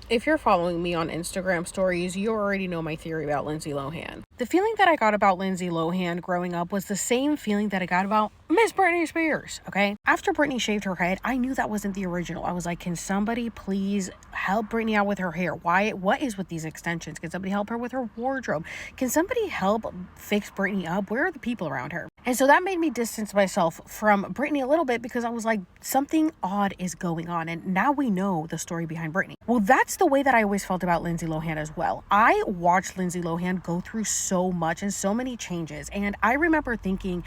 If you're following me on Instagram stories, you already know my theory about Lindsay Lohan. The feeling that I got about Lindsay Lohan growing up was the same feeling that I got about Miss Britney Spears, okay? After Britney shaved her head, I knew that wasn't the original. I was like, can somebody please help Britney out with her hair? What is with these extensions? Can somebody help her with her wardrobe? Can somebody help fix Britney up? Where are the people around her? And so that made me distance myself from Britney a little bit because I was like, something odd is going on. And now we know the story behind Britney. Well, that's the way that I always felt about Lindsay Lohan as well. I watched Lindsay Lohan go through so much and so many changes. And I remember thinking,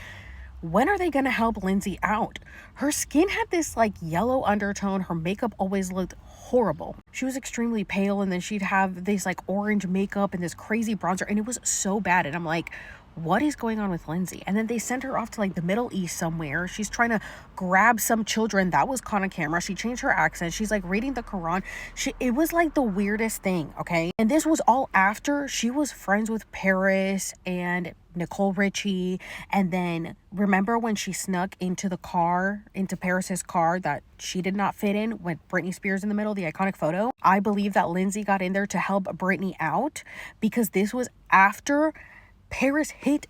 when are they going to help Lindsay out? Her skin had this like yellow undertone. Her makeup always looked horrible. She was extremely pale, and then she'd have this like orange makeup and this crazy bronzer, and it was so bad. And I'm like, what is going on with Lindsay? And then they sent her off to like the Middle East somewhere. She's trying to grab some children. That was caught on camera. She changed her accent. She's like reading the Quran. It was like the weirdest thing, okay? And this was all after she was friends with Paris and Nicole Richie. And then remember when she snuck into Paris's car that she did not fit in with Britney Spears in the middle, the iconic photo? I believe that Lindsay got in there to help Britney out because this was after Paris hit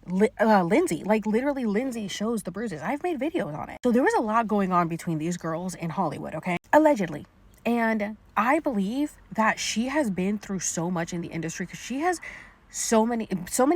Lindsay. Like literally Lindsay shows the bruises. I've made videos on it. So there was a lot going on between these girls in Hollywood, okay? Allegedly. And I believe that she has been through so much in the industry because she has so many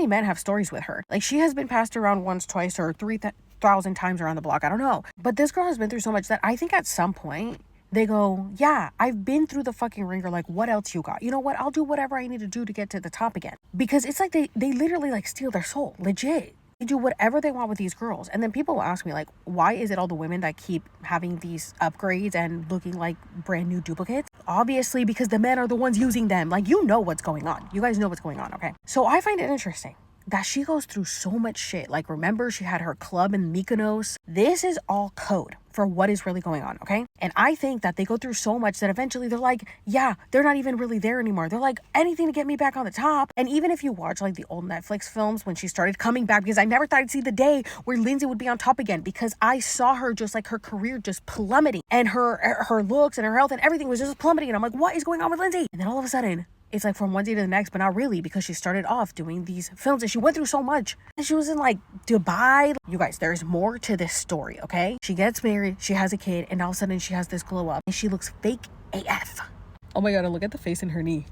men have stories with her. Like she has been passed around once, twice, or 3,000 times around the block. I don't know. But this girl has been through so much that I think at some point they go, yeah, I've been through the fucking ringer. Like, what else you got? You know what? I'll do whatever I need to do to get to the top again. Because it's like they literally like steal their soul. Legit. They do whatever they want with these girls. And then people will ask me like, why is it all the women that keep having these upgrades and looking like brand new duplicates? Obviously, because the men are the ones using them. Like, you know what's going on. You guys know what's going on, okay? So I find it interesting that she goes through so much shit. Like, remember, she had her club in Mykonos. This is all code for what is really going on, okay? And I think that they go through so much that eventually they're like, yeah, they're not even really there anymore. They're like, anything to get me back on the top. And even if you watch like the old Netflix films when she started coming back, because I never thought I'd see the day where Lindsay would be on top again, because I saw her just like her career just plummeting, and her looks and her health and everything was just plummeting. And I'm like, what is going on with Lindsay? And then all of a sudden, it's like from one day to the next, but not really, because she started off doing these films and she went through so much. And she was in like Dubai. You guys, there's more to this story, okay? She gets married, she has a kid, and all of a sudden she has this glow up and she looks fake AF. Oh my god, and look at the face in her knee.